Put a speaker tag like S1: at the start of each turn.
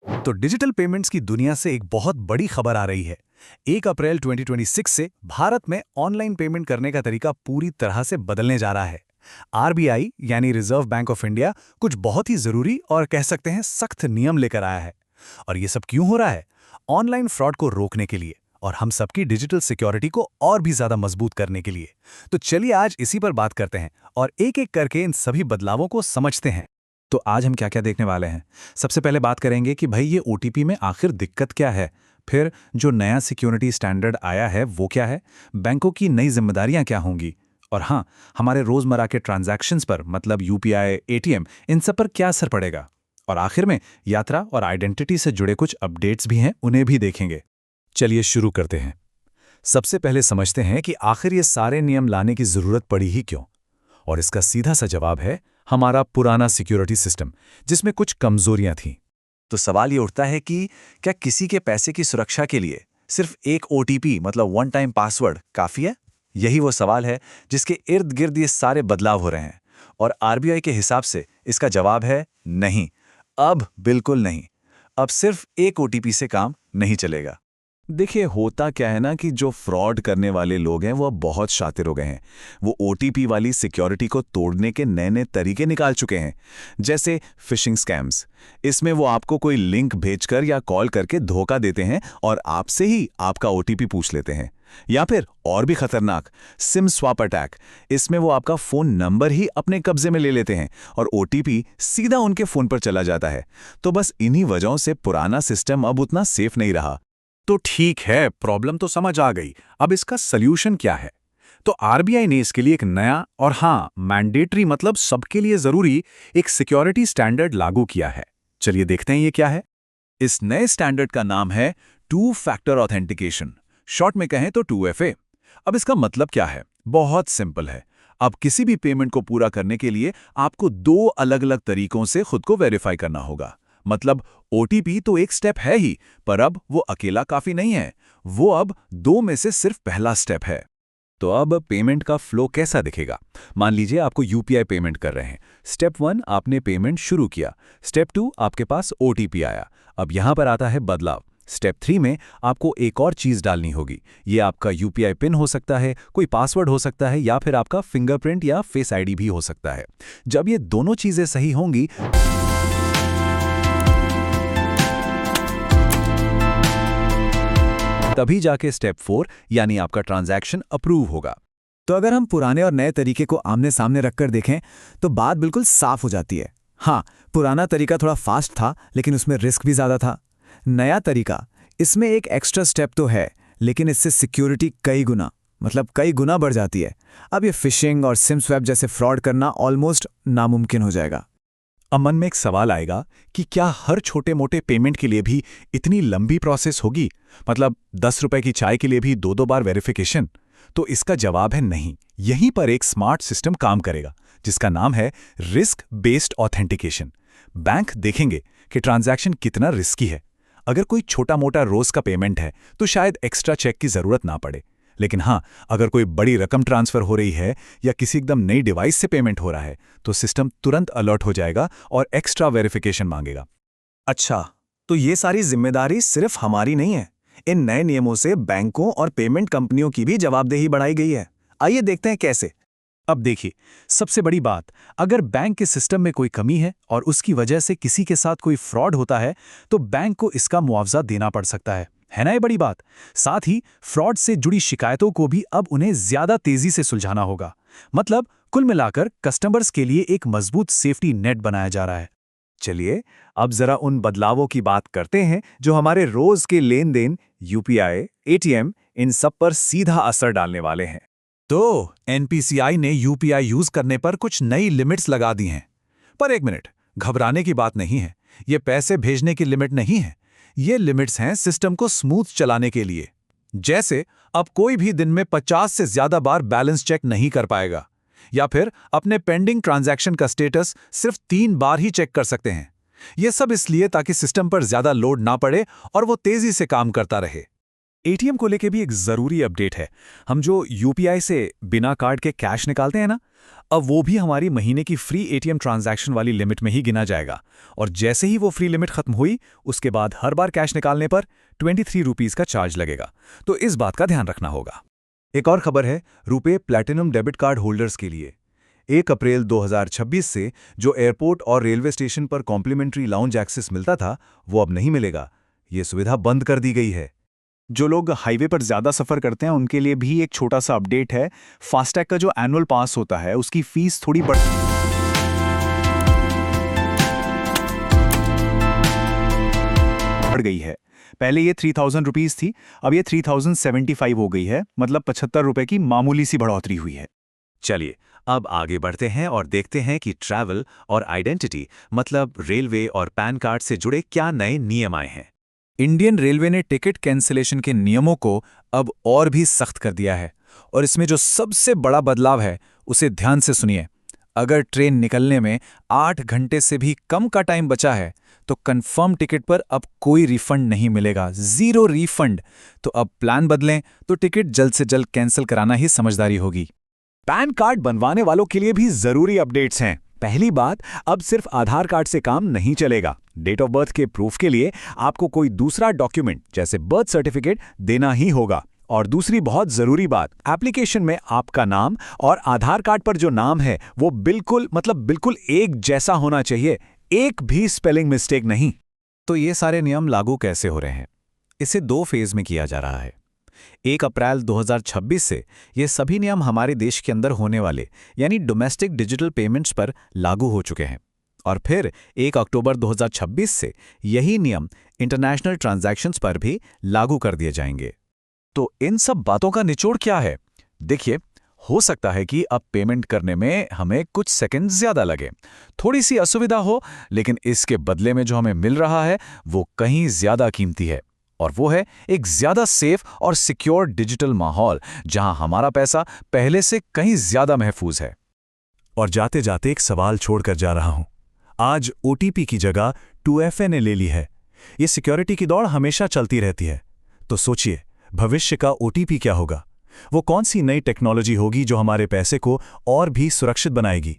S1: तो digital payments की दुनिया से एक बहुत बड़ी खबर आ रही है। 1 अप्रैल 2026 से भारत में ऑनलाइन पेमेंट करने का तरीका पूरी तरह से बदलने जा रहा है। आरबीआई यानी रिजर्व बैंक ऑफ इंडिया कुछ बहुत ही जरूरी और कह सकते हैं सख्त नियम लेकर आया है। और ये सब क्यों हो रहा है? ऑनलाइन फ्रॉड को रोकने के लिए और हम सबकी डिजिटल सिक्योरिटी को और भी ज्यादा मजबूत करने के लिए। तो चलिए आज इसी पर बात करते हैं और एक-एक करके इन सभी बदलावों को समझते हैं।
S2: तो आज हम क्या-क्या देखने वाले हैं? सबसे पहले बात करेंगे कि भाई ये ओटीपी में आखिर दिक्कत क्या है? फिर जो नया सिक्योरिटी स्टैंडर्ड आया है वो क्या है? बैंकों की नई जिम्मेदारियां क्या होंगी? और हाँ, हमारे रोजमर्रा के ट्रांजैक्शंस पर मतलब यूपीआई, एटीएम इन सब पर क्या असर पड़ेगा? और आखिर में यात्रा और आइडेंटिटी से जुड़े कुछ अपडेट्स भी हैं, उन्हें भी देखेंगे।
S1: चलिए शुरू करते हैं। सबसे पहले समझते हैं कि आखिर ये सारे नियम लाने की जरूरत पड़ी ही क्यों? और इसका सीधा सा जवाब है हमारा पुराना सिक्योरिटी सिस्टम, जिसमें कुछ कमजोरियां थीं। तो सवाल ये उठता है कि क्या किसी के पैसे की सुरक्षा के लिए सिर्फ एक ओटीपी मतलब वन टाइम पासवर्ड काफी है? यही वो सवाल है जिसके इर्द गिर्द ये सारे बदलाव हो रहे हैं। और आरबीआई के हिसाब से इसका जवाब है नहीं, अब बिल्कुल नहीं। अब सिर्फ एक ओटीपी से काम नहीं चलेगा।
S2: देखिए, होता क्या है ना कि जो फ्रॉड करने वाले लोग हैं वो अब बहुत शातिर हो गए हैं। वो ओटीपी वाली सिक्योरिटी को तोड़ने के नए-नए तरीके निकाल चुके हैं, जैसे फिशिंग स्कैम्स। इसमें वो आपको कोई लिंक भेजकर या कॉल करके धोखा देते हैं और आपसे ही आपका ओटीपी पूछ लेते हैं। या फिर और भी खतरनाक सिम स्वैप अटैक। इसमें वो आपका फोन नंबर ही अपने कब्जे में ले लेते हैं और ओटीपी सीधा उनके फोन पर चला जाता है। तो बस इन्हीं वजहों से पुराना सिस्टम अब उतना सेफ नहीं रहा।
S1: तो ठीक है, प्रॉब्लम तो समझ आ गई। अब इसका सल्यूशन क्या है? तो आरबीआई ने इसके लिए एक नया और हाँ मैंडेटरी मतलब सबके लिए जरूरी एक सिक्योरिटी स्टैंडर्ड लागू किया है। चलिए देखते हैं ये क्या है।
S2: इस नए स्टैंडर्ड का नाम है टू फैक्टर ऑथेंटिकेशन, शॉर्ट में कहें तो 2FA। अब इसका मतलब क्या है? बहुत सिंपल है। अब किसी भी पेमेंट को पूरा करने के लिए आपको दो अलग-अलग तरीकों से खुद को वेरीफाई करना होगा। मतलब ओटीपी तो एक स्टेप है ही, पर अब वो अकेला काफी नहीं है। वो अब दो में से सिर्फ पहला स्टेप है। तो अब पेमेंट का फ्लो कैसा दिखेगा? मान लीजिए आपको यूपीआई पेमेंट कर रहे हैं। स्टेप 1 आपने पेमेंट शुरू किया। स्टेप 2 आपके पास ओटीपी आया। अब यहां पर आता है बदलाव। स्टेप 3 में आपको एक और चीज डालनी होगी। ये आपका यूपीआई पिन हो सकता है, कोई पासवर्ड हो सकता है या फिर आपका फिंगरप्रिंट या फेस आईडी भी हो सकता है। जब ये दोनों चीजें सही होंगी तभी जाके स्टेप 4 यानी आपका ट्रांजैक्शन अप्रूव होगा।
S3: तो अगर हम पुराने और नए तरीके को आमने सामने रखकर देखें तो बात बिल्कुल साफ हो जाती है। हाँ, पुराना तरीका थोड़ा फास्ट था, लेकिन उसमें रिस्क भी ज़्यादा था। नया तरीका, इसमें एक एक्स्ट्रा स्टेप तो है, लेकिन इससे सिक्योरिटी कई गुना बढ़ जाती है। अब ये फिशिंग और सिम स्वैप जैसे फ्रॉड करना ऑलमोस्ट नामुमकिन हो जाएगा।
S1: अब मन में एक सवाल आएगा कि क्या हर छोटे मोटे पेमेंट के लिए भी इतनी लंबी प्रोसेस होगी? मतलब 10 रुपए की चाय के लिए भी दो बार वेरिफिकेशन? तो इसका जवाब है नहीं। यहीं पर एक स्मार्ट सिस्टम काम करेगा जिसका नाम है रिस्क बेस्ड ऑथेंटिकेशन। बैंक देखेंगे कि ट्रांजैक्शन कितना रिस्की है। अगर कोई छोटा मोटा रोज का पेमेंट है तो शायद एक्स्ट्रा चेक की जरूरत ना पड़े, लेकिन हाँ, अगर कोई बड़ी रकम ट्रांसफर हो रही है या किसी एकदम नई डिवाइस से पेमेंट हो रहा है तो सिस्टम तुरंत अलर्ट हो जाएगा और एक्स्ट्रा वेरिफिकेशन मांगेगा।
S3: अच्छा, तो ये सारी जिम्मेदारी सिर्फ हमारी नहीं है। इन नए नियमों से बैंकों और पेमेंट कंपनियों की भी जवाबदेही बढ़ाई गई है। आइए देखते हैं कैसे।
S1: अब देखिए, सबसे बड़ी बात, अगर बैंक के सिस्टम में कोई कमी है और उसकी वजह से किसी के साथ कोई फ्रॉड होता है तो बैंक को इसका मुआवजा देना पड़ सकता है ना? ये बड़ी बात। साथ ही फ्रॉड से जुड़ी शिकायतों को भी अब उन्हें ज्यादा तेजी से सुलझाना होगा। मतलब कुल मिलाकर कस्टमर्स के लिए एक मजबूत सेफ्टी नेट बनाया जा रहा है। चलिए अब जरा उन बदलावों की बात करते हैं जो हमारे रोज के लेन देन, यूपीआई, एटीएम, इन सब पर सीधा असर डालने वाले हैं।
S2: तो एनपीसीआई ने यूपीआई यूज करने पर कुछ नई लिमिट्स लगा दी हैं। पर एक मिनट, घबराने की बात नहीं है। ये पैसे भेजने की लिमिट नहीं है। ये लिमिट्स हैं सिस्टम को स्मूथ चलाने के लिए। जैसे अब कोई भी दिन में 50 से ज्यादा बार बैलेंस चेक नहीं कर पाएगा, या फिर अपने पेंडिंग ट्रांजैक्शन का स्टेटस सिर्फ 3 बार ही चेक कर सकते हैं। यह सब इसलिए ताकि सिस्टम पर ज्यादा लोड ना पड़े और वो तेजी से काम करता रहे।
S1: एटीएम को लेके भी एक ज़रूरी अपडेट है। हम जो यूपीआई से बिना कार्ड के कैश निकालते हैं ना, अब वो भी हमारी महीने की फ्री एटीएम ट्रांजैक्शन वाली लिमिट में ही गिना जाएगा। और जैसे ही वो फ्री लिमिट खत्म हुई, उसके बाद हर बार कैश निकालने पर 23 रुपीज़ का चार्ज लगेगा। तो इस बात का ध्यान रखना होगा।
S2: एक और खबर है RuPay platinum debit card holders के लिए। 1 अप्रैल 2026 से जो एयरपोर्ट और रेलवे स्टेशन पर कॉम्प्लीमेंट्री लाउंज एक्सेस मिलता था, वो अब नहीं मिलेगा। ये सुविधा बंद कर दी गई है।
S1: जो लोग हाईवे पर ज़्यादा सफ़र करते हैं उनके लिए भी एक छोटा सा अपडेट है। फास्टैग का जो एनुअल पास होता है उसकी फ़ीस थोड़ी बढ़ गई है। पहले ये 3000 रुपीज़ थी, अब ये 3075 हो गई है। मतलब 75 रुपए की मामूली सी बढ़ोतरी हुई है।
S2: चलिए अब आगे बढ़ते हैं और देखते हैं कि ट्रैवल और आइडेंटिटी मतलब रेलवे और पैन कार्ड से जुड़े क्या नए नियम आए हैं।
S1: इंडियन रेलवे ने टिकट कैंसिलेशन के नियमों को अब और भी सख्त कर दिया है। और इसमें जो सबसे बड़ा बदलाव है उसे ध्यान से सुनिए। अगर ट्रेन निकलने में 8 घंटे से भी कम का टाइम बचा है तो कंफर्म टिकट पर अब कोई रिफंड नहीं मिलेगा, 0 रिफंड। तो अब प्लान बदलें तो टिकट जल्द से जल्द कैंसिल कराना ही समझदारी होगी। पैन कार्ड बनवाने वालों के लिए भी जरूरी अपडेट्स हैं। पहली बात, अब सिर्फ आधार कार्ड से काम नहीं चलेगा। डेट ऑफ बर्थ के प्रूफ के लिए आपको कोई दूसरा डॉक्यूमेंट जैसे बर्थ सर्टिफिकेट देना ही होगा। और दूसरी बहुत जरूरी बात, एप्लीकेशन में आपका नाम और आधार कार्ड पर जो नाम है वो बिल्कुल एक जैसा होना चाहिए, एक भी स्पेलिंग मिस्टेक नहीं। तो ये सारे नियम लागू कैसे हो रहे हैं? इसे 2 फेज में किया जा रहा है। 1 अप्रैल 2026 से ये सभी नियम हमारे देश के अंदर होने वाले यानी डोमेस्टिक डिजिटल पेमेंट्स पर लागू हो चुके हैं। और फिर 1 अक्टूबर 2026 से यही नियम इंटरनेशनल ट्रांजैक्शंस पर भी लागू कर दिए जाएंगे। तो इन सब बातों का निचोड़ क्या है? देखिए, हो सकता है कि अब पेमेंट करने में हमें कुछ सेकंड ज्यादा लगे, थोड़ी सी असुविधा हो, लेकिन इसके बदले में जो हमें मिल रहा है वो कहीं ज्यादा कीमती है। और वो है एक ज्यादा सेफ और सिक्योर डिजिटल माहौल जहां हमारा पैसा पहले से कहीं ज्यादा महफूज है। और जाते जाते एक सवाल छोड़कर जा रहा हूं। आज ओटीपी की जगह 2FA ने ले ली है। ये सिक्योरिटी की दौड़ हमेशा चलती रहती है। तो सोचिए, भविष्य का ओटीपी क्या होगा? वो कौन सी नई टेक्नोलॉजी होगी जो हमारे पैसे को और भी सुरक्षित बनाएगी?